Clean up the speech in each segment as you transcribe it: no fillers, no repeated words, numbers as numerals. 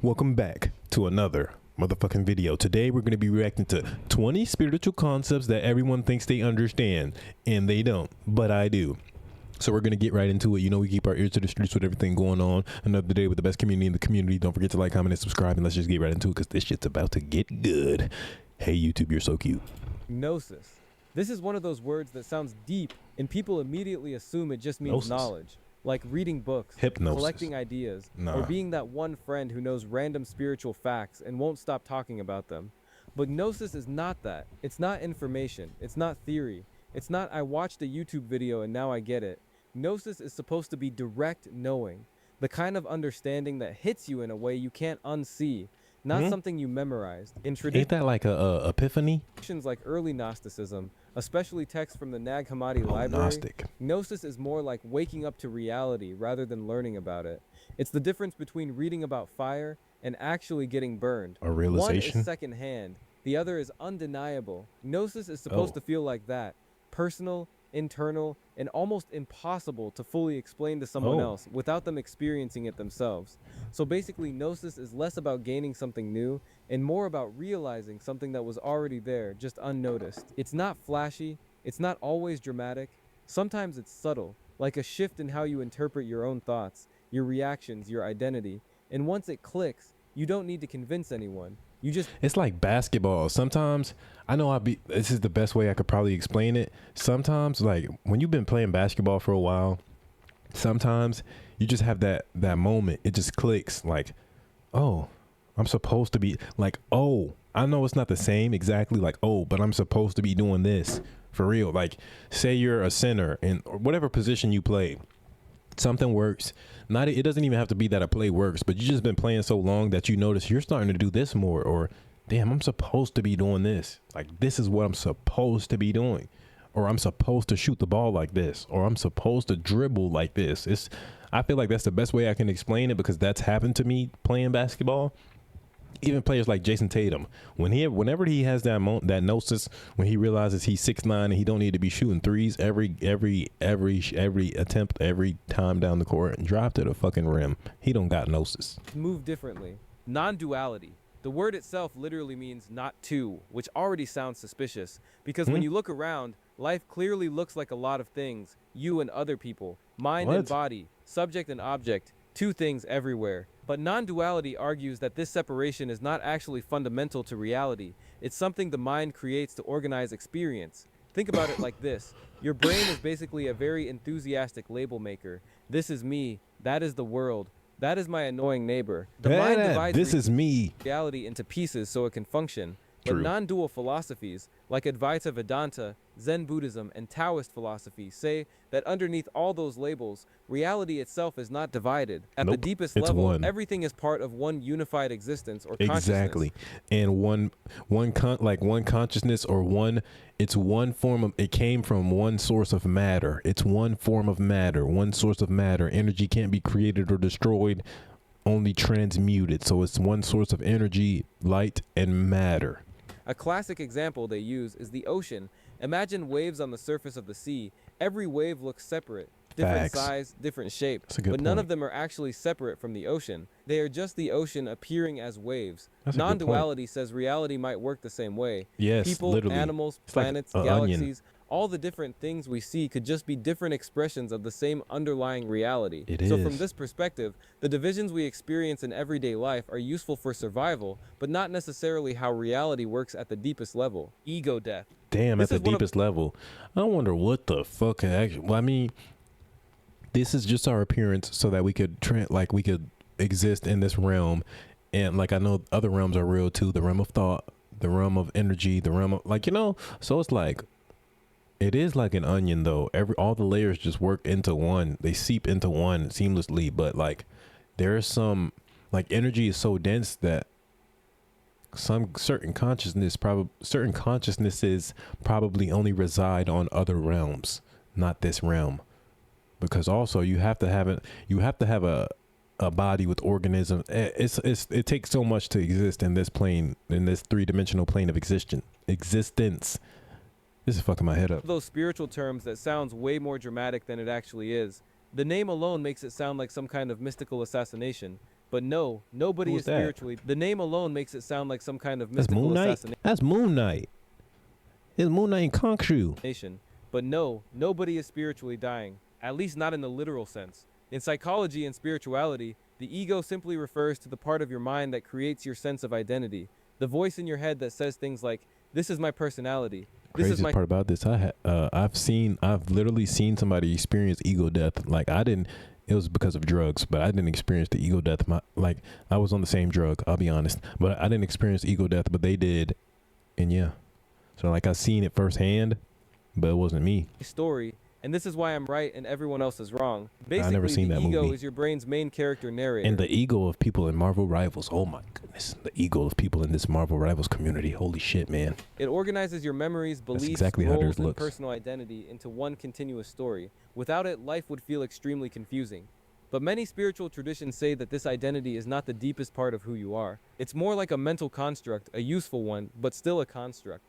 Welcome back to another motherfucking video. Today we're going to be reacting to 20 spiritual concepts that everyone thinks they understand and they don't, but I do. So we're going to get right into it. You know, we keep our ears to the streets with everything going on. Another day with the best community in the community. Don't forget to like, comment, and subscribe, and let's just get right into it because this shit's about to get good. Hey YouTube, you're so cute. Gnosis. This is one of those words that sounds deep and people immediately assume it just means knowledge. Like reading books, Hypnosis. collecting ideas, or being that one friend who knows random spiritual facts and won't stop talking about them. But Gnosis is not that. It's not information. It's not theory. It's not I watched a YouTube video and now I get it. Gnosis is supposed to be direct knowing. The kind of understanding that hits you in a way you can't unsee. Not something you memorized. In Ain't that like a epiphany? Traditions like early Gnosticism, especially texts from the Nag Hammadi library, Gnostic. Gnosis is more like waking up to reality rather than learning about it. It's the difference between reading about fire and actually getting burned. A realization? One is secondhand, the other is undeniable. Gnosis is supposed to feel like that. Personal, internal, and almost impossible to fully explain to someone else without them experiencing it themselves. So basically, Gnosis is less about gaining something new and more about realizing something that was already there, just unnoticed. It's not flashy, it's not always dramatic. Sometimes it's subtle, like a shift in how you interpret your own thoughts, your reactions, your identity. And once it clicks, you don't need to convince anyone. It's like basketball. Sometimes I know this is the best way I could probably explain it. Sometimes, like when you've been playing basketball for a while, sometimes you just have that moment. It just clicks like, oh, I'm supposed to be like, oh, I know it's not the same exactly like, oh, but I'm supposed to be doing this for real. Like say you're a center in whatever position you play. Something works. It doesn't even have to be that a play works, but you just been playing so long that you notice you're starting to do this more, or damn, I'm supposed to be doing this. Like this is what I'm supposed to be doing, or I'm supposed to shoot the ball like this, or I'm supposed to dribble like this. I feel like that's the best way I can explain it because that's happened to me playing basketball. Even players like Jason Tatum, whenever he has that gnosis, when he realizes he's 6'9" and he don't need to be shooting threes every attempt, every time down the court and drive to the fucking rim, he don't got gnosis. Move differently. Non-duality. The word itself literally means not two, which already sounds suspicious because when you look around, life clearly looks like a lot of things, you and other people, mind and body, subject and object, two things everywhere. But non-duality argues that this separation is not actually fundamental to reality. It's something the mind creates to organize experience. Think about it like this. Your brain is basically a very enthusiastic label maker. This is me. That is the world. That is my annoying neighbor. The mind divides reality into pieces so it can function. But non-dual philosophies, like Advaita Vedanta, Zen Buddhism, and Taoist philosophy, say that underneath all those labels, reality itself is not divided. At the deepest level, everything is part of one unified existence or consciousness. Exactly. And one consciousness or it's one form of, it came from one source of matter. It's one form of matter, one source of matter. Energy can't be created or destroyed, only transmuted. So it's one source of energy, light, and matter. A classic example they use is the ocean. Imagine waves on the surface of the sea. Every wave looks separate, different size, different shape, but none of them are actually separate from the ocean. They are just the ocean appearing as waves. Non-duality says reality might work the same way. Yes, people, animals, planets, galaxies, all the different things we see could just be different expressions of the same underlying reality. So from this perspective, the divisions we experience in everyday life are useful for survival, but not necessarily how reality works at the deepest level. Ego death. Damn, at the deepest level. I wonder what the fuck actually, well, I mean, this is just our appearance so that we could exist in this realm. And like I know other realms are real too, the realm of thought, the realm of energy, the realm of so it's like it is like an onion though. All the layers just work into one. They seep into one seamlessly, but like there is some energy is so dense that certain consciousnesses probably only reside on other realms, not this realm. Because also you have to have a body with organisms. It takes so much to exist in this plane, in this three-dimensional plane of existence. This is fucking my head up. Those spiritual terms that sounds way more dramatic than it actually is. The name alone makes it sound like some kind of mystical assassination. But no, nobody Who is is that? spiritually. The name alone makes it sound like some kind of That's mystical Moon Knight. assassination. That's Moon Knight. It's Moon Knight and Khonshu. But no, nobody is spiritually dying, at least not in the literal sense. In psychology and spirituality, the ego simply refers to the part of your mind that creates your sense of identity. The voice in your head that says things like, "This is my personality. This is Craziest my." part about this, I've literally seen somebody experience ego death. Like it was because of drugs, but I didn't experience the ego death. I was on the same drug, I'll be honest, but I didn't experience ego death, but they did. And yeah, so like I seen it firsthand, but it wasn't me. Story, and this is why I'm right and everyone else is wrong. Basically, I never seen the that ego movie. is your brain's main character narrator. And the ego of people in Marvel Rivals. Oh my goodness. The ego of people in this Marvel Rivals community. Holy shit, man. It organizes your memories, beliefs, exactly how roles, theirs and looks. personal identity into one continuous story. Without it, life would feel extremely confusing. But many spiritual traditions say that this identity is not the deepest part of who you are. It's more like a mental construct, a useful one, but still a construct.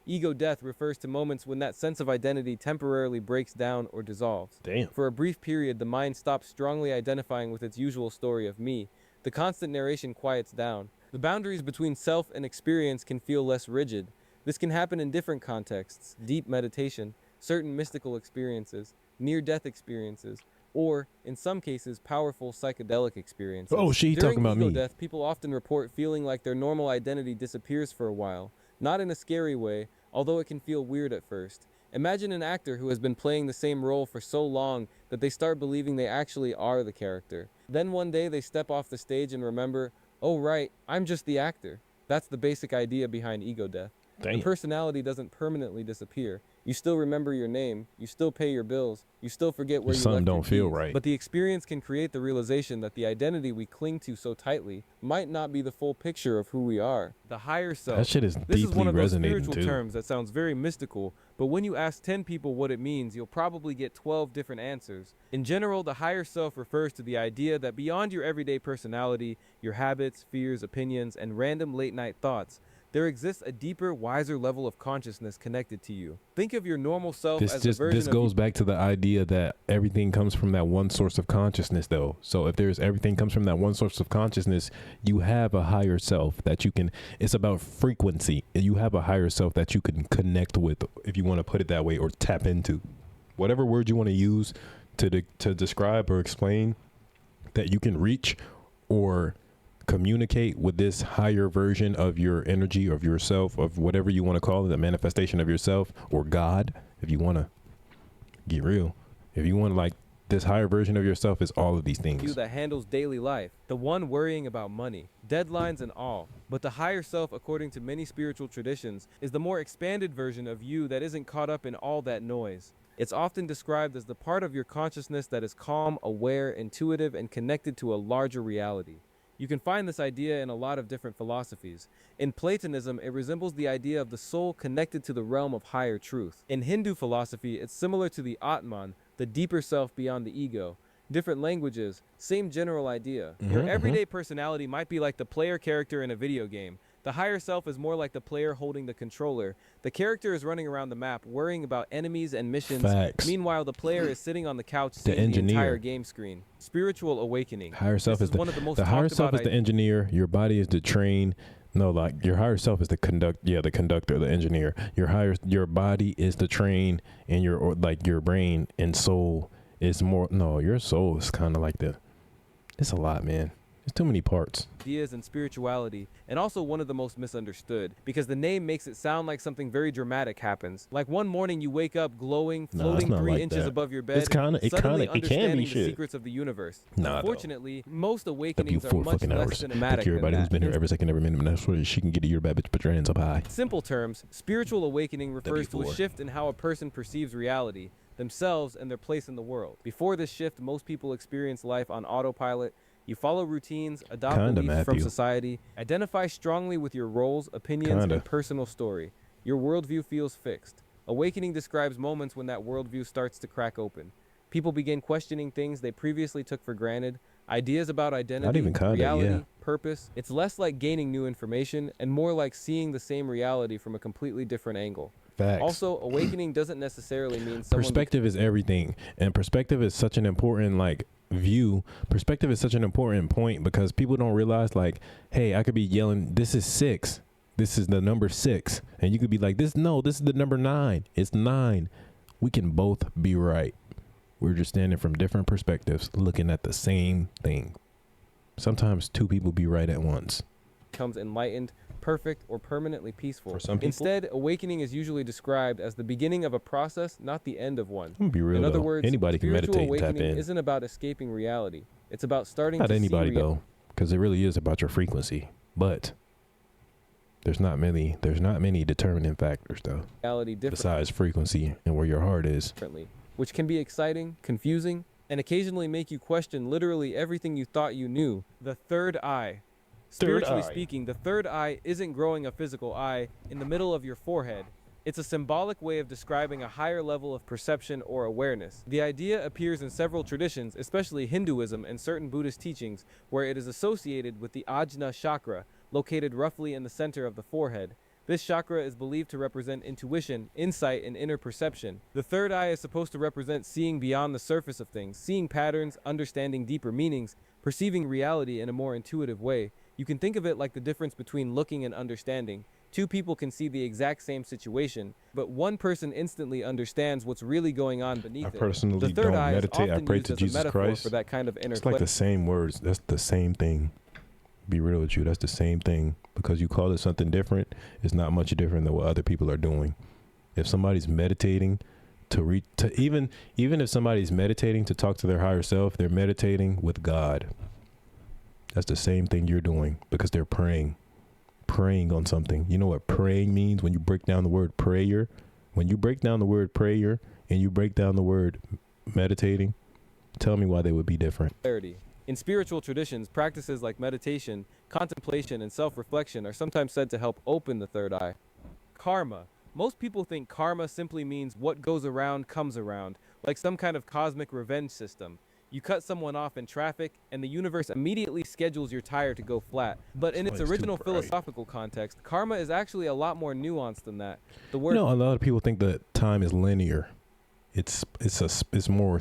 Ego death refers to moments when that sense of identity temporarily breaks down or dissolves. Damn. For a brief period, the mind stops strongly identifying with its usual story of me. The constant narration quiets down. The boundaries between self and experience can feel less rigid. This can happen in different contexts: deep meditation, certain mystical experiences, near-death experiences, or, in some cases, powerful psychedelic experiences. Oh, she During talking about ego me. death, people often report feeling like their normal identity disappears for a while. Not in a scary way, although it can feel weird at first. Imagine an actor who has been playing the same role for so long that they start believing they actually are the character. Then one day they step off the stage and remember, "Oh right, I'm just the actor." That's the basic idea behind ego death. Damn. The personality doesn't permanently disappear. You still remember your name, you still pay your bills, you still forget where you Something left your don't feel keys. right. But the experience can create the realization that the identity we cling to so tightly might not be the full picture of who we are. The higher self. That shit is This is deeply one of those resonating spiritual too. terms that sounds very mystical, but when you ask 10 people what it means, you'll probably get 12 different answers. In general, the higher self refers to the idea that beyond your everyday personality, your habits, fears, opinions, and random late-night thoughts, there exists a deeper, wiser level of consciousness connected to you. Think of your normal self as a version This of goes back to the idea that everything comes from that one source of consciousness, though. So if everything comes from that one source of consciousness, you have a higher self that you can. It's about frequency. You have a higher self that you can connect with, if you want to put it that way, or tap into. Whatever word you want to use to describe or explain that you can reach or communicate with this higher version of your energy, of yourself, of whatever you want to call it, the manifestation of yourself, or God, if you want to get real. If you want, like, this higher version of yourself is all of these you things. that handles daily life, the one worrying about money, deadlines, and all. But the higher self, according to many spiritual traditions, is the more expanded version of you that isn't caught up in all that noise. It's often described as the part of your consciousness that is calm, aware, intuitive, and connected to a larger reality. You can find this idea in a lot of different philosophies. In Platonism, it resembles the idea of the soul connected to the realm of higher truth. In Hindu philosophy, it's similar to the Atman, the deeper self beyond the ego. Different languages, same general idea. Your everyday personality might be like the player character in a video game. The higher self is more like the player holding the controller. The character is running around the map, worrying about enemies and missions. Facts. Meanwhile, the player is sitting on the couch The seeing the entire engineer. game screen. Spiritual awakening. Higher self This is one of the most the higher talked self about is the engineer. Your body is the train. No, like your higher self is the the conductor, the engineer. Your body is the train, and your brain and soul is more. No, your soul is kind of like it's a lot, man. There's too many parts. ideas and spirituality, and also one of the most misunderstood, because the name makes it sound like something very dramatic happens. Like one morning you wake up glowing, floating not 3 like inches that. above your bed, It can suddenly be understanding the shit. secrets of the universe. Nah, Unfortunately, most W awakenings are 4 much fucking less hours. cinematic Thank you, everybody than who's been that. here every second, every minute. And that's what she can get to your bad bitch. Put your hands up high. In simple terms, spiritual awakening refers to a W4. shift in how a person perceives reality, themselves, and their place in the world. Before this shift, most people experience life on autopilot. You follow routines, adopt Kinda, beliefs from Matthew. society, identify strongly with your roles, opinions, Kinda. and personal story. Your worldview feels fixed. Awakening describes moments when that worldview starts to crack open. People begin questioning things they previously took for granted, ideas about identity, even kinda, reality, yeah. purpose. It's less like gaining new information and more like seeing the same reality from a completely different angle. Facts. Also, awakening doesn't necessarily mean someone Perspective is everything, and perspective is such an important view, perspective is such an important point because people don't realize, like, hey, I could be yelling, this is 6. This is the number 6. And you could be like, this is the number 9. It's 9. We can both be right. We're just standing from different perspectives, looking at the same thing. Sometimes 2 people be right at once. Becomes enlightened, perfect, or permanently peaceful. For some people. Instead, awakening is usually described as the beginning of a process, not the end of one. I'm gonna be real, In other though. words, Anybody can spiritual meditate and tap awakening in. isn't about escaping reality. It's about starting Not to anybody, see though, because it really is about your frequency. But there's not many determining factors, though, reality besides frequency and where your heart is. differently, which can be exciting, confusing, and occasionally make you question literally everything you thought you knew. The third eye. Spiritually speaking, the third eye isn't growing a physical eye in the middle of your forehead. It's a symbolic way of describing a higher level of perception or awareness. The idea appears in several traditions, especially Hinduism and certain Buddhist teachings, where it is associated with the Ajna chakra, located roughly in the center of the forehead. This chakra is believed to represent intuition, insight, and inner perception. The third eye is supposed to represent seeing beyond the surface of things, seeing patterns, understanding deeper meanings, perceiving reality in a more intuitive way. You can think of it like the difference between looking and understanding. 2 people can see the exact same situation, but one person instantly understands what's really going on beneath it. I personally The third don't eye is meditate. I often pray used to as a Jesus metaphor Christ. for that kind of inner It's like the same words. That's the same thing. Be real with you. That's the same thing. Because you call it something different, it's not much different than what other people are doing. If somebody's meditating even if somebody's meditating to talk to their higher self, they're meditating with God. That's the same thing you're doing because they're praying on something. You know what praying means when you break down the word prayer? When you break down the word prayer and you break down the word meditating, tell me why they would be different. clarity. In spiritual traditions, practices like meditation, contemplation, and self-reflection are sometimes said to help open the third eye. Karma. Most people think karma simply means what goes around comes around, like some kind of cosmic revenge system. You cut someone off in traffic, and the universe immediately schedules your tire to go flat. But in its Somebody's too original bright. philosophical context, karma is actually a lot more nuanced than that. The word A lot of people think that time is linear. It's more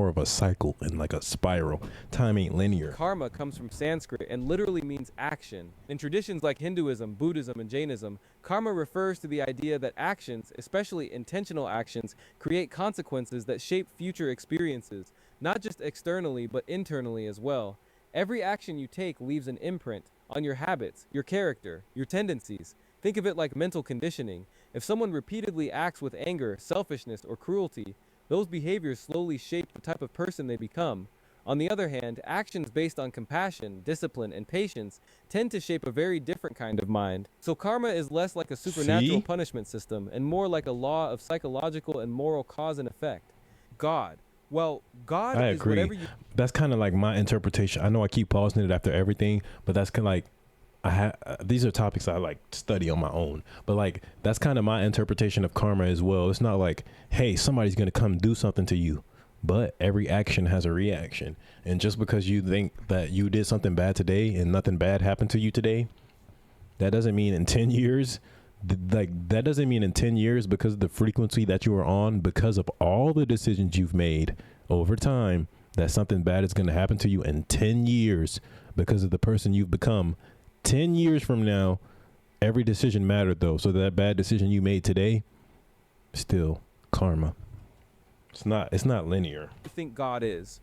of a cycle and like a spiral. Time ain't linear. karma comes from Sanskrit and literally means action. In traditions like Hinduism, Buddhism, and Jainism, karma refers to the idea that actions, especially intentional actions, create consequences that shape future experiences, not just externally but internally as well. Every action you take leaves an imprint on your habits, your character, your tendencies. Think of it like mental conditioning. If someone repeatedly acts with anger, selfishness, or cruelty, those behaviors slowly shape the type of person they become. On the other hand, actions based on compassion, discipline, and patience tend to shape a very different kind of mind. So karma is less like a supernatural See? punishment system and more like a law of psychological and moral cause and effect. God. Well, God I is agree. whatever you That's kind of like my interpretation. I know I keep pausing it after everything, but that's kind of like these are topics I like study on my own. But like that's kind of my interpretation of karma as well. It's not like, hey, somebody's gonna come do something to you, but every action has a reaction. And just because you think that you did something bad today and nothing bad happened to you today, that doesn't mean in 10 years. That doesn't mean in 10 years because of the frequency that you are on, because of all the decisions you've made over time, that something bad is going to happen to you in 10 years because of the person you've become. 10 years from now, every decision mattered though. So that bad decision you made today, still karma. It's not linear. think God is.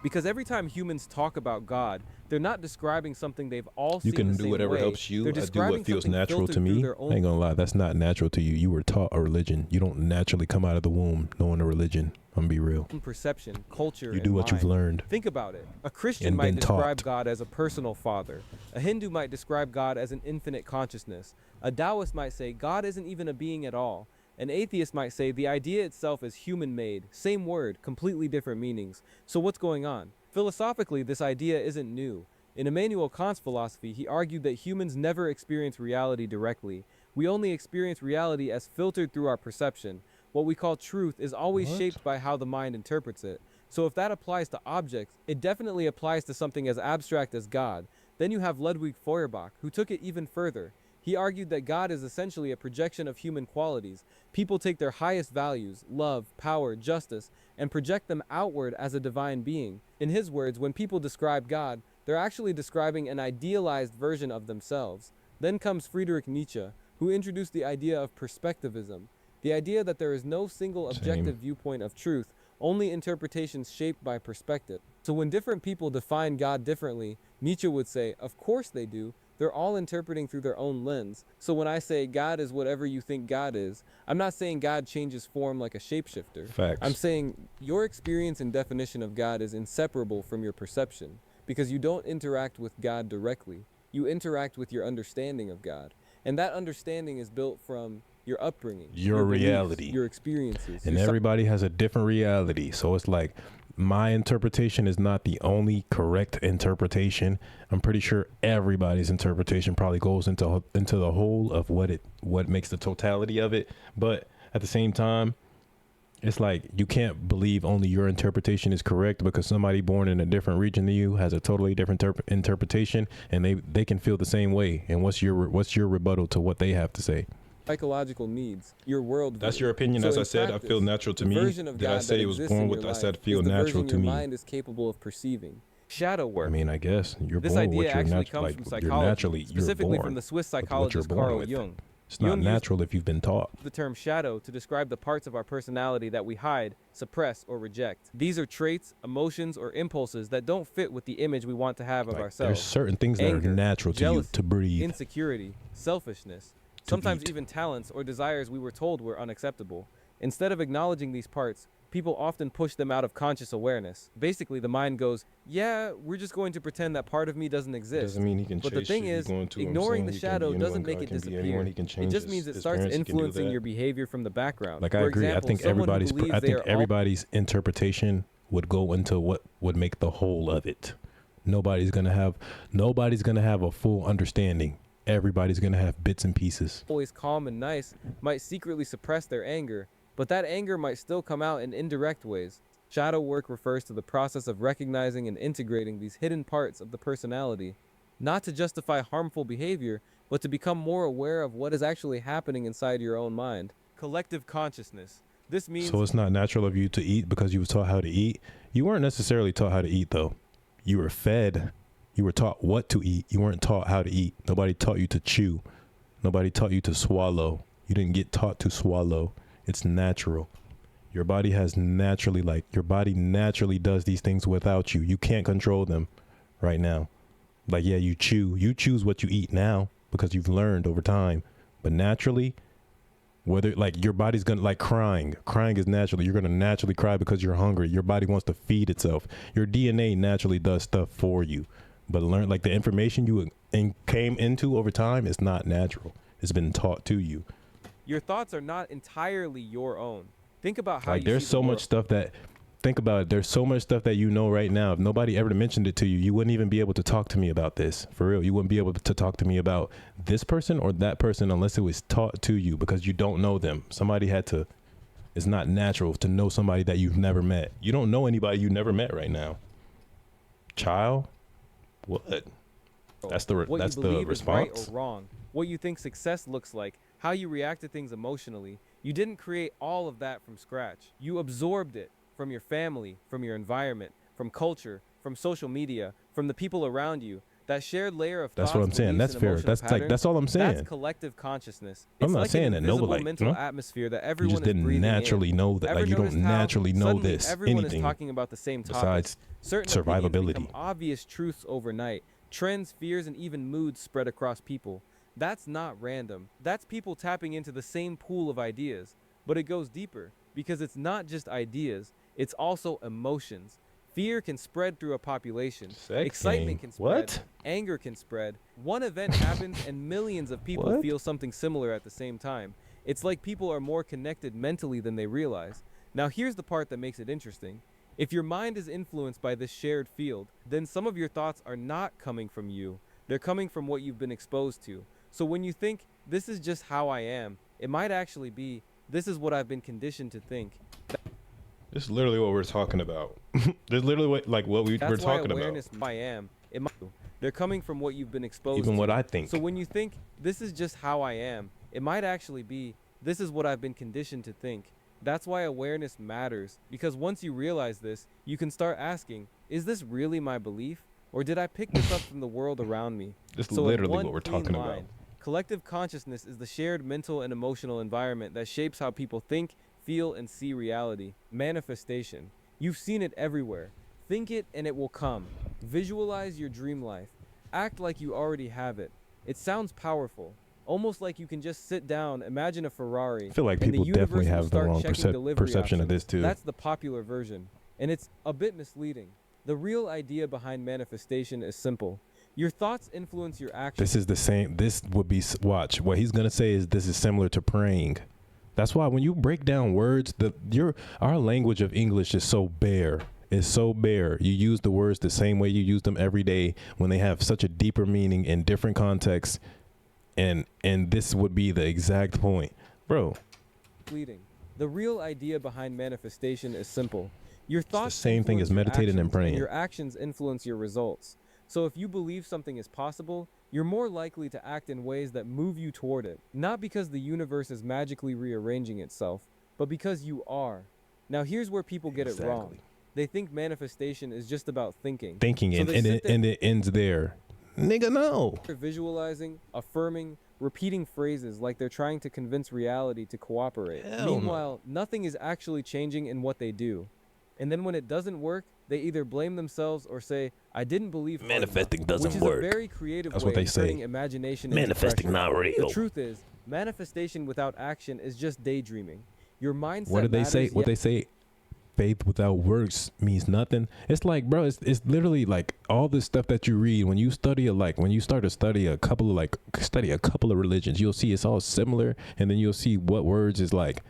Because every time humans talk about God, they're not describing something they've all seen You can the do same whatever way. helps you. They're I do describing what feels something natural to filtered through me. their I own ain't gonna lie, that's not natural to you. You were taught a religion. You don't naturally come out of the womb knowing a religion. I'm gonna be real. perception, culture, You do and what you've mind. learned. Think about it. A Christian And might been describe taught. God as a personal father. A Hindu might describe God as an infinite consciousness. A Taoist might say God isn't even a being at all. An atheist might say the idea itself is human-made. Same word, completely different meanings. So what's going on? Philosophically, this idea isn't new. In Immanuel Kant's philosophy, he argued that humans never experience reality directly. We only experience reality as filtered through our perception. What we call truth is always shaped by how the mind interprets it. So if that applies to objects, it definitely applies to something as abstract as God. Then you have Ludwig Feuerbach, who took it even further. He argued that God is essentially a projection of human qualities. People take their highest values, love, power, justice, and project them outward as a divine being. In his words, when people describe God, they're actually describing an idealized version of themselves. Then comes Friedrich Nietzsche, who introduced the idea of perspectivism, the idea that there is no single objective viewpoint of truth, only interpretations shaped by perspective. So when different people define God differently, Nietzsche would say, of course they do. They're all interpreting through their own lens. So when I say God is whatever you think God is, I'm not saying God changes form like a shapeshifter. Facts. I'm saying your experience and definition of God is inseparable from your perception, because you don't interact with God directly. You interact with your understanding of God. And that understanding is built from your upbringing, your beliefs, reality, your experiences. And everybody has a different reality. So it's like, my interpretation is not the only correct interpretation. I'm pretty sure everybody's interpretation probably goes into the whole of what makes the totality of it. But at the same time, it's like you can't believe only your interpretation is correct, because somebody born in a different region than you has a totally different interpretation, and they can feel the same way. And what's your rebuttal to what they have to say? Psychological needs, your world. That's your opinion. So as I in said, practice, I feel natural to the me. version of Did I God say that it was exists born in with? your I said life feel is the natural version to your me. mind is capable of perceiving. Shadow work. I mean, I guess you're This born with idea what you're actually comes like, from you're psychology, naturally, specifically you're from born the Swiss with what you're psychologist born Carl with. Jung. It's not Jung used natural if you've been taught. the term shadow to describe the parts of our personality that we hide, suppress, or reject. These are traits, emotions, or impulses that don't fit with the image we want to have of Like, ourselves. there's certain things that Anger, are natural to jealousy, you to breathe. insecurity, selfishness, sometimes eat. even talents or desires we were told were unacceptable. Instead of acknowledging these parts, people often push them out of conscious awareness. Basically, the mind goes, yeah, we're just going to pretend that part of me doesn't exist. Doesn't mean he can But chase the thing you. is, Going to ignoring the shadow doesn't make it can be disappear. anyone. He can change It just means it his starts parents, he can do influencing that. your behavior from the background. Like, For I agree. example, I think someone who everybody's believes I they think are all- everybody's interpretation would go into what would make the whole of it. Nobody's gonna have a full understanding. Everybody's gonna have bits and pieces. always calm and nice might secretly suppress their anger, but that anger might still come out in indirect ways. Shadow work refers to the process of recognizing and integrating these hidden parts of the personality, not to justify harmful behavior, but to become more aware of what is actually happening inside your own mind. Collective consciousness. This means So it's not natural of you to eat because you were taught how to eat. You weren't necessarily taught how to eat, though. You were fed. You were taught what to eat. You weren't taught how to eat. Nobody taught you to chew. Nobody taught you to swallow. You didn't get taught to swallow. It's natural. Your body naturally does these things without you. You can't control them right now. Like, yeah, you choose what you eat now because you've learned over time. But naturally, whether like your body's gonna, like, crying is natural. You're gonna naturally cry because you're hungry. Your body wants to feed itself. Your DNA naturally does stuff for you. But the information you came into over time is not natural. It's been taught to you. your thoughts are not entirely your own. Think about how Like, you there's see the so world. much stuff that, think about it. There's so much stuff that you know right now. If nobody ever mentioned it to you, you wouldn't even be able to talk to me about this. For real. You wouldn't be able to talk to me about this person or that person unless it was taught to you, because you don't know them. Somebody had to. It's not natural to know somebody that you've never met. You don't know anybody you never met right now. Child? What? That's the what that's you the believe response. is right or wrong, what you think success looks like, how you react to things emotionally. You didn't create all of that from scratch. You absorbed it from your family, from your environment, from culture, from social media, from the people around you. That shared layer of That's thoughts, what I'm saying. beliefs, That's and fair. emotional patterns, That's all I'm saying. That's collective consciousness. I'm It's not like saying an that, no, but, invisible like, mental you know, atmosphere that You everyone just didn't is breathing naturally in. know that. Ever Like, you don't noticed how naturally know suddenly this everyone anything is talking about the same topics? besides Certain opinions survivability. become obvious truths overnight. Trends, fears, and even moods spread across people. That's not random. That's people tapping into the same pool of ideas. But it goes deeper, because it's not just ideas, it's also emotions. Fear can spread through a population. Sex Excitement game. can spread. What? Anger can spread. One event happens and millions of people What? feel something similar at the same time. It's like people are more connected mentally than they realize. Now here's the part that makes it interesting. If your mind is influenced by this shared field, then some of your thoughts are not coming from you. They're coming from what you've been exposed to. So when you think, this is just how I am, it might actually be, this is what I've been conditioned to think. This is literally what we're talking about. This is literally what we're That's why talking awareness about. I am. It might. They're coming from what you've been exposed Even to. what I think. So when you think, this is just how I am, it might actually be, this is what I've been conditioned to think. That's why awareness matters, because once you realize this, you can start asking, is this really my belief? Or did I pick this up from the world around me? That's So in literally one what we're clean talking about. line, collective consciousness is the shared mental and emotional environment that shapes how people think, feel, and see reality. Manifestation. You've seen it everywhere. Think it and it will come. Visualize your dream life. Act like you already have it. It sounds powerful. Almost like you can just sit down, imagine a Ferrari. I feel like and people the universe definitely will have the start wrong checking delivery perception of options. this too. That's the popular version. And it's a bit misleading. The real idea behind manifestation is simple. Your thoughts influence your actions. This is the same. This would be, watch, what he's going to say is this is similar to praying. That's why when you break down words, our language of English is so bare. It's so bare. You use the words the same way you use them every day when they have such a deeper meaning in different contexts. And this would be the exact point. Bro. Fleeting. The real idea behind manifestation is simple. Your thoughts the same thing as influence your meditating and actions, praying. your actions influence your results. So if you believe something is possible, you're more likely to act in ways that move you toward it. Not because the universe is magically rearranging itself, but because you are. Now here's where people get it wrong. They think manifestation is just about thinking. So and it ends there. Nigga, no. They're visualizing, affirming, repeating phrases like they're trying to convince reality to cooperate. Meanwhile, nothing is actually changing in what they do. And then when it doesn't work, they either blame themselves or say, I didn't believe manifesting doesn't which is work. A very creative That's way what they of say. turning imagination into Manifesting pressure. not real. The truth is, manifestation without action is just daydreaming. Your mindset What did they say? What they say? Faith without works means nothing. It's like, bro, it's literally like all this stuff that you read when you study when you start to study a couple of religions, you'll see it's all similar, and then you'll see what words is like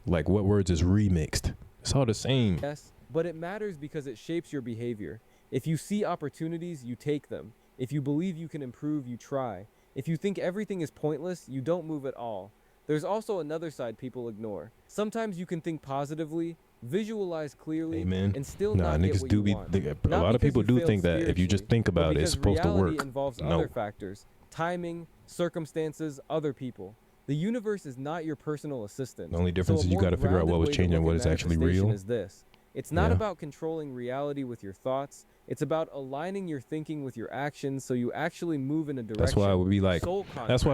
what words is remixed. It's all the same. Yes, but it matters because it shapes your behavior. If you see opportunities, you take them. If you believe you can improve, you try. If you think everything is pointless, you don't move at all. There's also another side people ignore. Sometimes you can think positively, visualize clearly, and still not get what you want. A lot of people do think that if you just think about it, it's supposed to work. Reality involves other factors: timing, circumstances, other people. The universe is not your personal assistant. The only difference is you got to figure out what was changing and what is actually real. Is this. It's not about controlling reality with your thoughts. It's about aligning your thinking with your actions so you actually move in a direction. That's why I would be like, that's why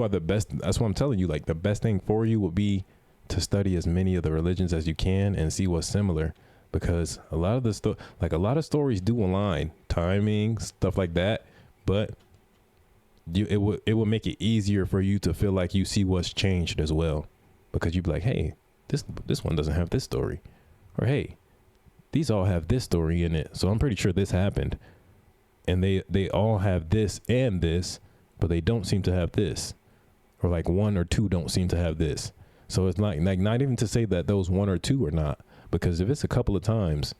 I'm telling you, like, the best thing for you would be to study as many of the religions as you can and see what's similar, because a lot of stories do align, timing, stuff like that, but it would make it easier for you to feel like you see what's changed as well, because you'd be like, hey, this one doesn't have this story, or hey, these all have this story in it, so I'm pretty sure this happened, and they all have this and this, but they don't seem to have this, or like one or two don't seem to have this. So it's not even to say that those one or two are not, because if it's a couple of times,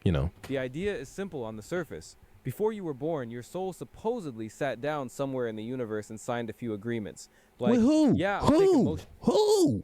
you know. The idea is simple on the surface. Before you were born, your soul supposedly sat down somewhere in the universe and signed a few agreements. Like, with who? Yeah, Who?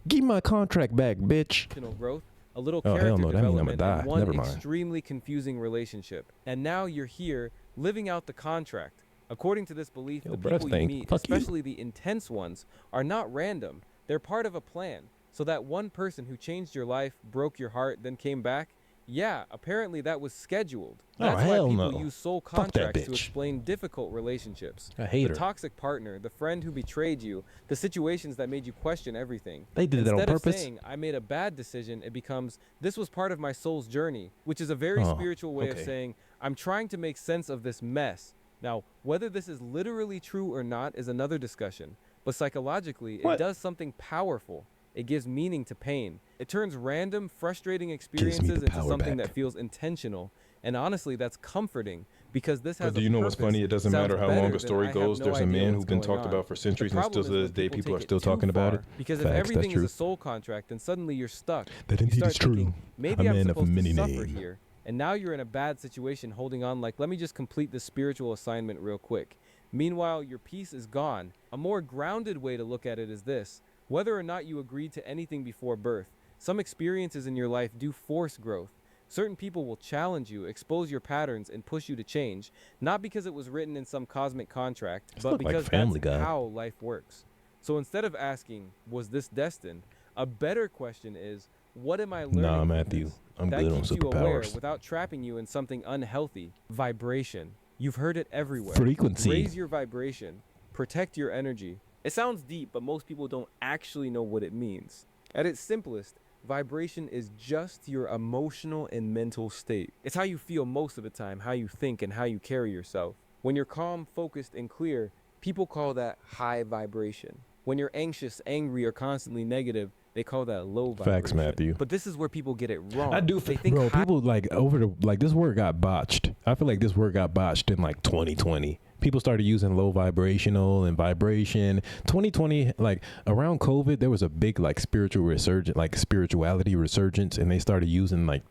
Give my contract back, bitch. Growth, a little character development, and one Never mind. extremely confusing relationship. And now you're here, living out the contract. According to this belief, the people you meet, especially the intense ones, are not random. They're part of a plan. So that one person who changed your life, broke your heart, then came back, yeah, apparently that was scheduled. That's why people use soul contracts to explain difficult relationships. I hate her. The toxic partner, the friend who betrayed you, the situations that made you question everything. They did that on purpose. Instead of saying, I made a bad decision, it becomes, this was part of my soul's journey, which is a very spiritual way of saying, I'm trying to make sense of this mess. Now, whether this is literally true or not is another discussion, but psychologically, it does something powerful. It gives meaning to pain. It turns random, frustrating experiences into something that feels intentional. And honestly, that's comforting, because this has do you know what's funny? It doesn't matter how long a story goes. There's a man who's been talked about for centuries, and still to this day, people are still talking about it. Because if everything is a soul contract, then suddenly you're stuck. That indeed is true. Maybe I'm supposed to suffer here. And now you're in a bad situation holding on like, let me just complete this spiritual assignment real quick. Meanwhile, your peace is gone. A more grounded way to look at it is this. Whether or not you agreed to anything before birth, some experiences in your life do force growth. Certain people will challenge you, expose your patterns, and push you to change, not because it was written in some cosmic contract, This but look like because Family that's Guy. how life works. So instead of asking, was this destined? A better question is, what am I learning Nah, from Matthew. this? I'm That good on keeps you aware superpowers. without trapping you in something unhealthy. Vibration. You've heard it everywhere. Frequency. Raise your vibration. Protect your energy. It sounds deep, but most people don't actually know what it means. At its simplest, vibration is just your emotional and mental state. It's how you feel most of the time, how you think, and how you carry yourself. When you're calm, focused, and clear, people call that high vibration. When you're anxious, angry, or constantly negative, they call that low vibration. Facts, Matthew. But this is where people get it wrong. I do, They think bro. high People like this word got botched. I feel like this word got botched in like 2020. People started using low vibrational and vibration. 2020, like around COVID, there was a big like spiritual resurgence, like spirituality resurgence, and they started using like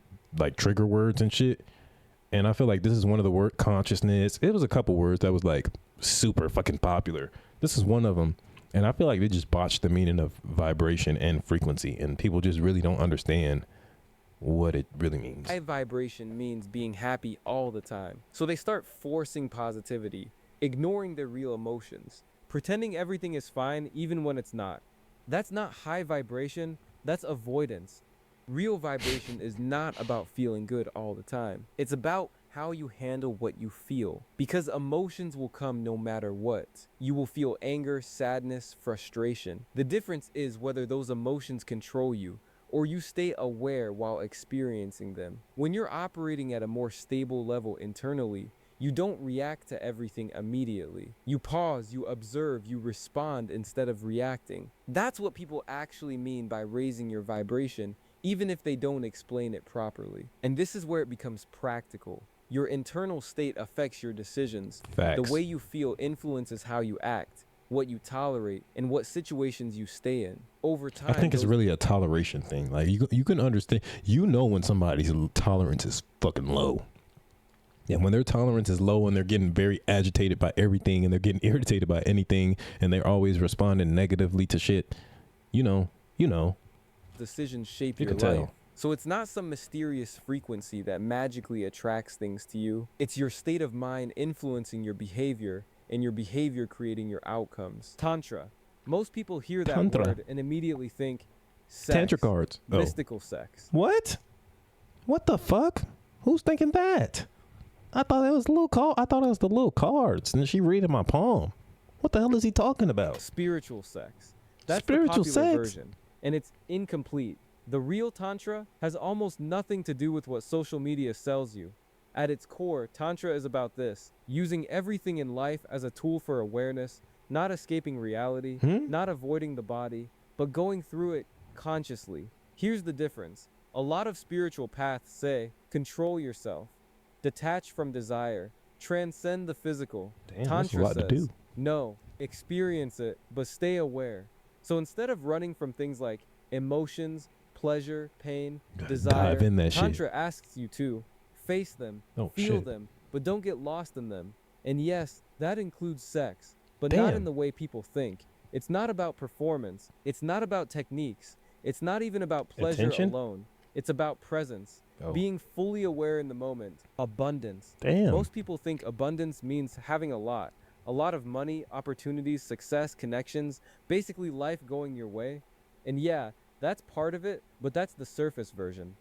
trigger words and shit. And I feel like this is one of the word consciousness. It was a couple words that was like super fucking popular. This is one of them. And I feel like they just botched the meaning of vibration and frequency, and people just really don't understand what it really means. High vibration means being happy all the time. So they start forcing positivity, ignoring their real emotions, pretending everything is fine even when it's not. That's not high vibration, that's avoidance. Real vibration is not about feeling good all the time. It's about how you handle what you feel. Because emotions will come no matter what. You will feel anger, sadness, frustration. The difference is whether those emotions control you or you stay aware while experiencing them. When you're operating at a more stable level internally, you don't react to everything immediately. You pause, you observe, you respond instead of reacting. That's what people actually mean by raising your vibration, even if they don't explain it properly. And this is where it becomes practical. Your internal state affects your decisions. Facts. The way you feel influences how you act, what you tolerate, and what situations you stay in. Over time, I think it's really a toleration thing. Like you can understand, when somebody's tolerance is fucking low. And when their tolerance is low and they're getting very agitated by everything and they're getting irritated by anything and they're always responding negatively to shit, decisions shape You your can tell. life. So it's not some mysterious frequency that magically attracts things to you. It's your state of mind influencing your behavior and your behavior creating your outcomes. Tantra. Most people hear that Tantra. word and immediately think sex. Tantra cards. Oh. Mystical sex. What? What the fuck? Who's thinking that? I thought it was I thought it was the little cards, and she reading my palm. What the hell is he talking about? Spiritual sex. That's Spiritual the popular sex? version, and it's incomplete. The real Tantra has almost nothing to do with what social media sells you. At its core, Tantra is about this: using everything in life as a tool for awareness, not escaping reality, not avoiding the body, but going through it consciously. Here's the difference. A lot of spiritual paths say, control yourself, detach from desire, transcend the physical. Damn, that's a Tantra lot to says, do. no, experience it, but stay aware. So instead of running from things like emotions, pleasure, pain, Gotta desire, dive in that shit. Tantra asks you to face them, Oh, feel shit. them, but don't get lost in them. And yes, that includes sex, but not Damn. in the way people think. It's not about performance. It's not about techniques. It's not even about pleasure Attention? alone. It's about presence, Oh. being fully aware in the moment, abundance. Damn. Most people think abundance means having a lot of money, opportunities, success, connections, basically life going your way. And yeah, that's part of it, but that's the surface version.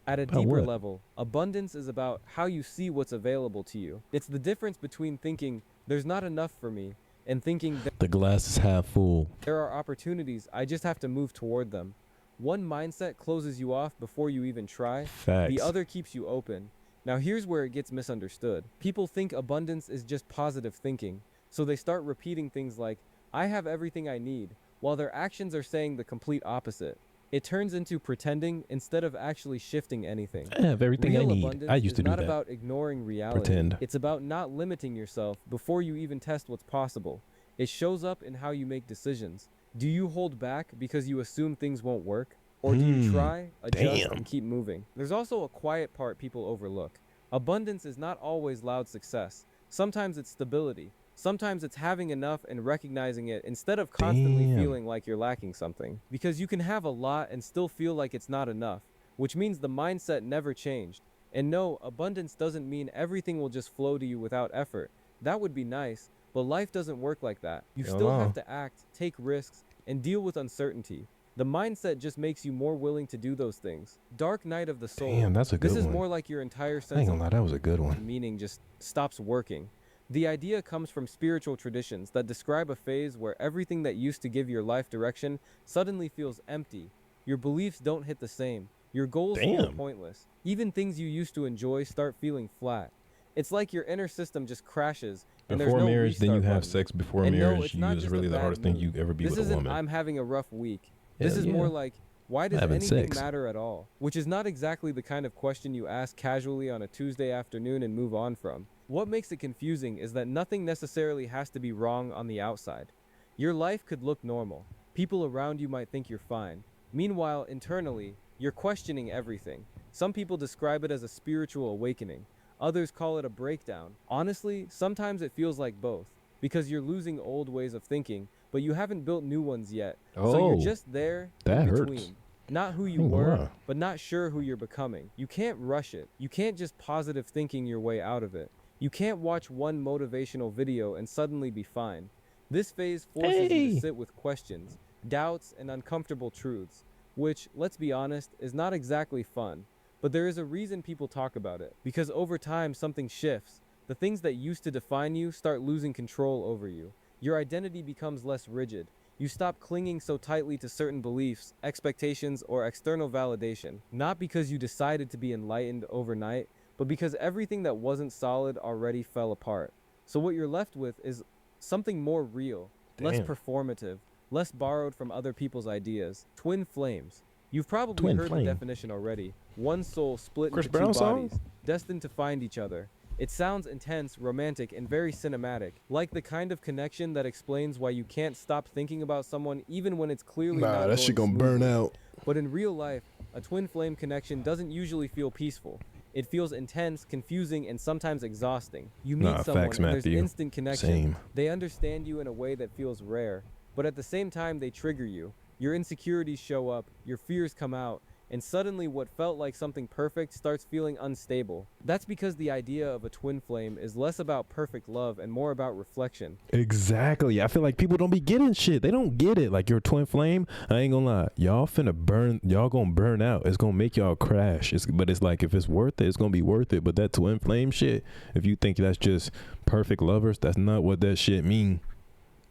At a About deeper what? level, abundance is about how you see what's available to you. It's the difference between thinking there's not enough for me and thinking that The glass is half full. there are opportunities, I just have to move toward them. One mindset closes you off before you even try. Facts. The other keeps you open. Now here's where it gets misunderstood. People think abundance is just positive thinking, so they start repeating things like, I have everything I need, while their actions are saying the complete opposite. It turns into pretending instead of actually shifting anything. I have everything I Real need. abundance I used to is do not that. about ignoring reality. Pretend. It's about not limiting yourself before you even test what's possible. It shows up in how you make decisions. Do you hold back because you assume things won't work? Or do you try, adjust, Damn. and keep moving? There's also a quiet part people overlook. Abundance is not always loud success. Sometimes it's stability. Sometimes it's having enough and recognizing it instead of constantly Damn. feeling like you're lacking something. Because you can have a lot and still feel like it's not enough. which means the mindset never changed. And no, abundance doesn't mean everything will just flow to you without effort. That would be nice, but life doesn't work like that. You still have to act, take risks, and deal with uncertainty. The mindset just makes you more willing to do those things. Dark night of the soul. Damn, that's a good one. This is more like your entire I ain't sense gonna lie, that was a good one. meaning just stops working. The idea comes from spiritual traditions that describe a phase where everything that used to give your life direction suddenly feels empty. Your beliefs don't hit the same. Your goals feel pointless. Even things you used to enjoy start feeling flat. It's like your inner system just crashes. And Before there's no marriage, then you restart have button. sex before And no, marriage. it's You not is just really a the bad hardest thing mood. you ever be This with a isn't woman. I'm having a rough week. This Hell is yeah. more like, why does Having anything sex. matter at all? Which is not exactly the kind of question you ask casually on a Tuesday afternoon and move on from. What makes it confusing is that nothing necessarily has to be wrong on the outside. Your life could look normal. People around you might think you're fine. Meanwhile, internally, you're questioning everything. Some people describe it as a spiritual awakening. Others call it a breakdown. Honestly, sometimes it feels like both, because you're losing old ways of thinking, but you haven't built new ones yet. So you're just there that in hurts. between. Not who you Ain't gonna were, lie. but not sure who you're becoming. You can't rush it. You can't just positive thinking your way out of it. You can't watch one motivational video and suddenly be fine. This phase forces you to sit with questions, doubts, and uncomfortable truths, which, let's be honest, is not exactly fun. But there is a reason people talk about it, because over time something shifts. The things that used to define you start losing control over you. Your identity becomes less rigid. You stop clinging so tightly to certain beliefs, expectations, or external validation, not because you decided to be enlightened overnight, but because everything that wasn't solid already fell apart. So what you're left with is something more real, less performative, less borrowed from other people's ideas. Twin flames. You've probably heard the definition already. One soul split into two bodies, destined to find each other. It sounds intense, romantic, and very cinematic, like the kind of connection that explains why you can't stop thinking about someone even when it's clearly not that shit going gonna burn smoothly. out. But in real life, a twin flame connection doesn't usually feel peaceful. It feels intense, confusing, and sometimes exhausting. You meet someone and there's instant connection. Same. They understand you in a way that feels rare, but at the same time they trigger you. Your insecurities show up, your fears come out, and suddenly what felt like something perfect starts feeling unstable. That's because the idea of a twin flame is less about perfect love and more about reflection. Exactly. I feel like people don't be getting shit. They don't get it. Like your twin flame, I ain't gonna lie. Y'all gonna burn out. It's gonna make y'all crash. But it's like, if it's worth it, it's gonna be worth it. But that twin flame shit, if you think that's just perfect lovers, that's not what that shit mean.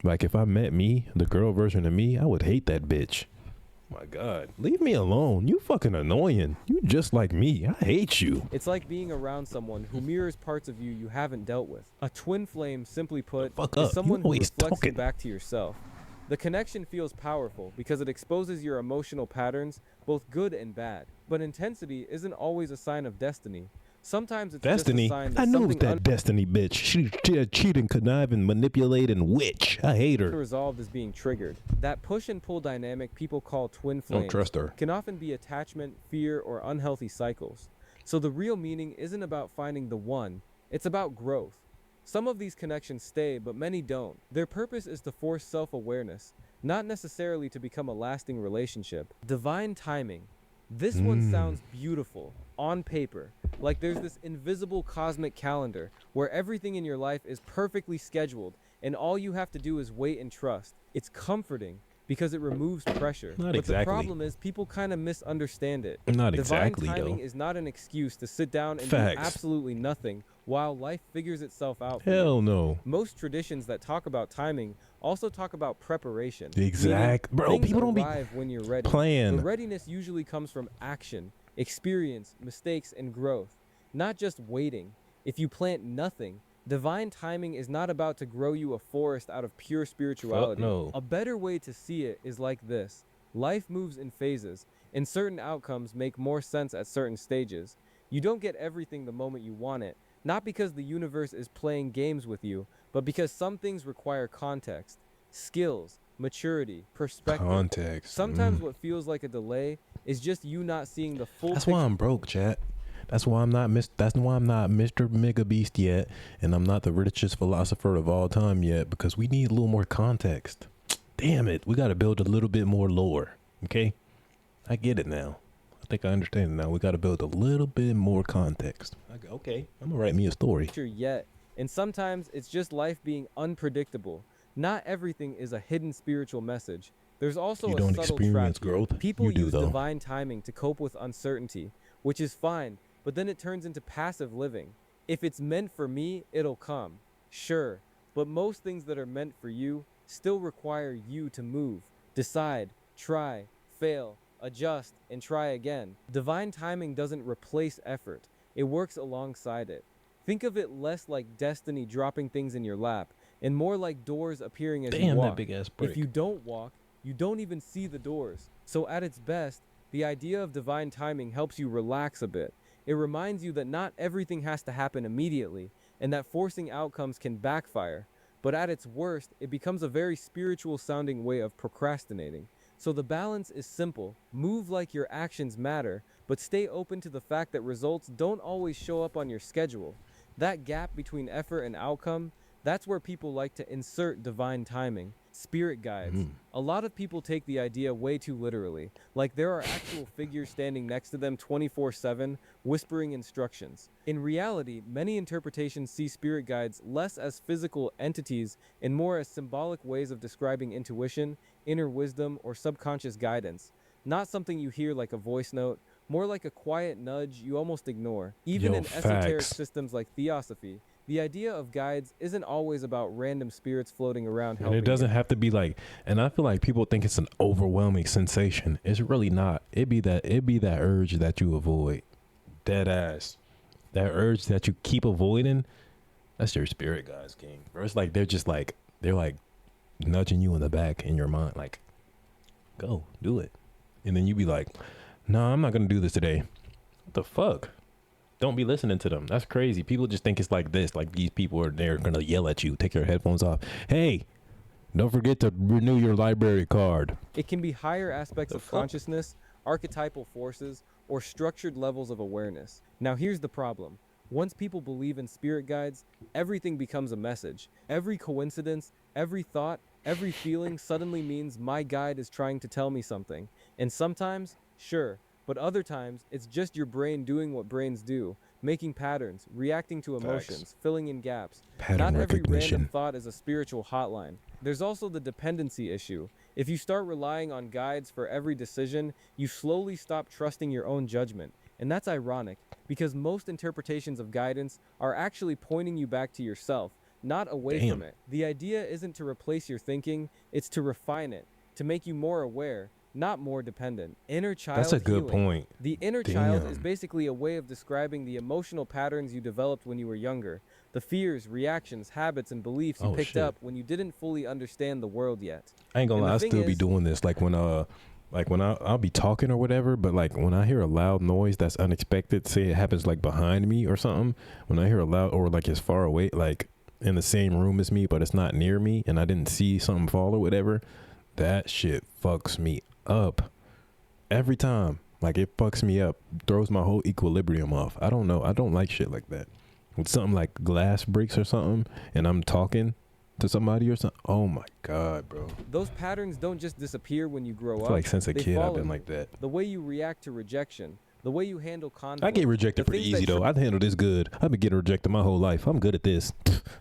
Like, if I met me, the girl version of me, I would hate that bitch. My God, leave me alone. You fucking annoying. You just like me. I hate you. It's like being around someone who mirrors parts of you haven't dealt with. A twin flame, simply put, is someone who reflects you back to yourself. The connection feels powerful because it exposes your emotional patterns, both good and bad. But intensity isn't always a sign of destiny. Sometimes it's Destiny. just a sign that I know something that Destiny bitch. She's a cheating, conniving, manipulating witch. I hate her. unresolved is being triggered. That push and pull dynamic people call twin flames Don't trust her. can often be attachment, fear, or unhealthy cycles. So the real meaning isn't about finding the one, it's about growth. Some of these connections stay, but many don't. Their purpose is to force self-awareness, not necessarily to become a lasting relationship. Divine timing. This one sounds beautiful, on paper, like there's this invisible cosmic calendar where everything in your life is perfectly scheduled and all you have to do is wait and trust. It's comforting because it removes pressure. Not but exactly. the problem is people kind of misunderstand it. Not Divine exactly, timing though. is not an excuse to sit down and Facts. do absolutely nothing while life figures itself out for you. Hell no. Most traditions that talk about timing also talk about preparation. Exact. Meaning Bro, things people don't be arrive when you're ready. playing. The readiness usually comes from action, experience, mistakes, and growth, not just waiting. If you plant nothing, divine timing is not about to grow you a forest out of pure spirituality. no. A better way to see it is like this. Life moves in phases, and certain outcomes make more sense at certain stages. You don't get everything the moment you want it, not because the universe is playing games with you, but because some things require context, skills, maturity, perspective. Context. Sometimes what feels like a delay is just you not seeing the full That's picture. why I'm broke, chat. That's why I'm not Mr. Mega Beast yet, and I'm not the richest philosopher of all time yet, because we need a little more context. Damn it, we got to build a little bit more lore. Okay, I get it now. think I understand it now. We got to build a little bit more context. Okay, I'm gonna write me a story. Yet, and sometimes it's just life being unpredictable. Not everything is a hidden spiritual message. There's also You a don't subtle experience trap here. growth. People You do, use though. divine timing to cope with uncertainty, which is fine, but then it turns into passive living. If it's meant for me, it'll come. Sure, but most things that are meant for you still require you to move, decide, try, fail, adjust, and try again. Divine timing doesn't replace effort. It works alongside it. Think of it less like destiny dropping things in your lap and more like doors appearing as you Damn, walk. that big ass brick. If you don't walk, you don't even see the doors. So at its best, the idea of divine timing helps you relax a bit. It reminds you that not everything has to happen immediately and that forcing outcomes can backfire. But at its worst, it becomes a very spiritual sounding way of procrastinating. So the balance is simple. Move like your actions matter, but stay open to the fact that results don't always show up on your schedule. That gap between effort and outcome, that's where people like to insert divine timing. Spirit guides. A lot of people take the idea way too literally, like there are actual figures standing next to them 24/7, whispering instructions. In reality, many interpretations see spirit guides less as physical entities and more as symbolic ways of describing intuition, inner wisdom, or subconscious guidance. Not something you hear like a voice note, more like a quiet nudge you almost ignore. Even in esoteric systems like theosophy, the idea of guides isn't always about random spirits floating around helping. And it doesn't have to be like, and I feel like people think it's an overwhelming sensation. It's really not. It'd be that urge that you avoid. Dead ass. That urge that you keep avoiding, that's your spirit guides, king. Or it's like they're like nudging you in the back in your mind, like, go, do it. And then you be like, no, I'm not gonna do this today. What the fuck? Don't be listening to them. That's crazy. People just think it's like this. Like these people are there gonna yell at you. Take your headphones off. Hey, don't forget to renew your library card. It can be higher aspects of consciousness, archetypal forces, or structured levels of awareness. Now here's the problem. Once people believe in spirit guides, everything becomes a message. Every coincidence, every thought, every feeling suddenly means my guide is trying to tell me something. And sometimes, sure, but other times, it's just your brain doing what brains do, making patterns, reacting to emotions, filling in gaps. Pattern Not every recognition. random thought is a spiritual hotline. There's also the dependency issue. If you start relying on guides for every decision, you slowly stop trusting your own judgment. And that's ironic, because most interpretations of guidance are actually pointing you back to yourself, not away from it. The idea isn't to replace your thinking, it's to refine it, to make you more aware, not more dependent. Inner child That's a good healing. point. The inner child is basically a way of describing the emotional patterns you developed when you were younger, the fears, reactions, habits, and beliefs you picked up when you didn't fully understand the world yet. I ain't gonna lie, I still be doing this. Like when I'll be talking or whatever, but like when I hear a loud noise that's unexpected, say it happens like behind me or something, when I hear a loud, or like it's far away, like in the same room as me, but it's not near me and I didn't see something fall or whatever, that shit fucks me up every time. Like it fucks me up, throws my whole equilibrium off. I don't know. I don't like shit like that. With something like glass breaks or something and I'm talking to somebody or something. Oh my God, bro. Those patterns don't just disappear when you grow up. Like since a kid, I've been you. like that. The way you react to rejection, the way you handle conflict. I get rejected pretty easy though. I handle this good. I've been getting rejected my whole life. I'm good at this.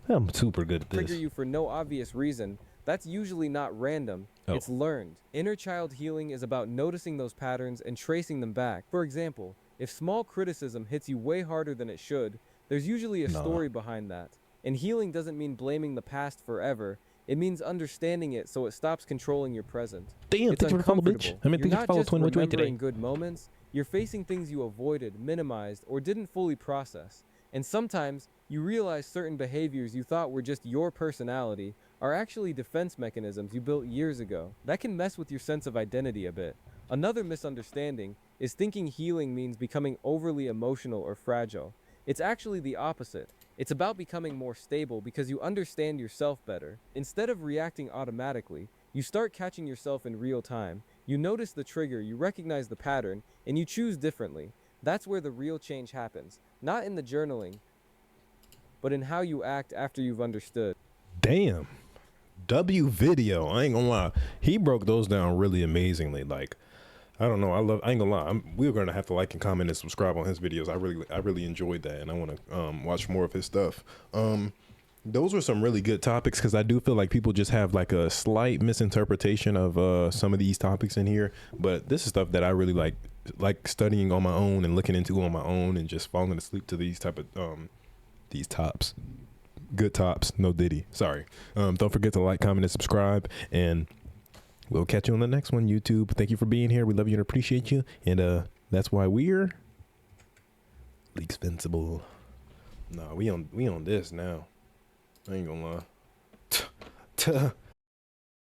I'm super good at this. Trigger you for no obvious reason. That's usually not random. It's learned. Inner child healing is about noticing those patterns and tracing them back. For example, if small criticism hits you way harder than it should, there's usually a story behind that. And healing doesn't mean blaming the past forever. It means understanding it so it stops controlling your present. Damn, it's uncomfortable. I mean, you're not just remembering today. good moments. You're facing things you avoided, minimized, or didn't fully process. And sometimes you realize certain behaviors you thought were just your personality are actually defense mechanisms you built years ago. That can mess with your sense of identity a bit. Another misunderstanding is thinking healing means becoming overly emotional or fragile. It's actually the opposite. It's about becoming more stable because you understand yourself better. Instead of reacting automatically, you start catching yourself in real time. You notice the trigger, you recognize the pattern, and you choose differently. That's where the real change happens. Not in the journaling, but in how you act after you've understood. Damn. W video. I ain't gonna lie. He broke those down really amazingly. Like, I don't know. I ain't gonna lie. We're gonna have to like and comment and subscribe on his videos. I really enjoyed that, and I want to watch more of his stuff. Those were some really good topics because I do feel like people just have like a slight misinterpretation of some of these topics in here. But this is stuff that I really like studying on my own and looking into on my own, and just falling asleep to these type of these tops. Good tops, no Diddy. Sorry. Don't forget to like, comment, and subscribe, and we'll catch you on the next one, YouTube. Thank you for being here. We love you and appreciate you. And that's why we're Leaks Invincible. Nah, we on this now. I ain't gonna lie.